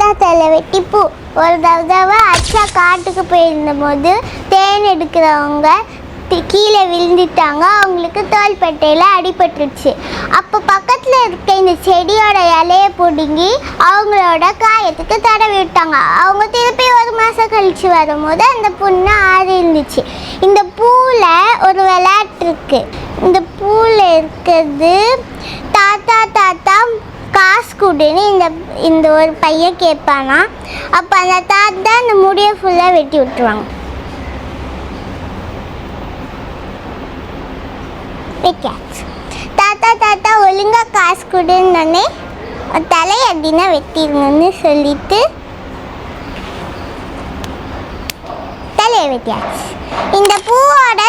தாத்தா தலை வெட்டி பூ. ஒரு தடவை அச்சா காட்டுக்கு போயிருந்த போது தேன் எடுக்கிறவங்க கீழே விழுந்துட்டாங்க. அவங்களுக்கு தோள்பட்டையில் அடிபட்டுருச்சு. அப்போ பக்கத்தில் இருக்க இந்த செடியோட இலையை பிடுங்கி அவங்களோட காயத்துக்கு தடவி விட்டாங்க. அவங்க திருப்பி ஒரு மாதம் கழித்து வரும்போது அந்த புண்ணு ஆறி இருந்துச்சு. இந்த பூவில் ஒரு விளையாட்டு இருக்குது. இந்த பூவில் இருக்கிறது தாத்தா தாத்தா காசு கொடுன்னு இந்த ஒரு பையன் கேட்பானா. அப்போ அந்த தாத்தா அந்த முடியை ஃபுல்லாக வெட்டி விட்டுருவாங்க. தாத்தா தாத்தா ஒழுங்கா காசு கொடுன்னே தலை அப்படின்னா வெட்டிருங்கன்னு சொல்லிட்டு தலையை வெட்டியாச்சு. இந்த பூவோட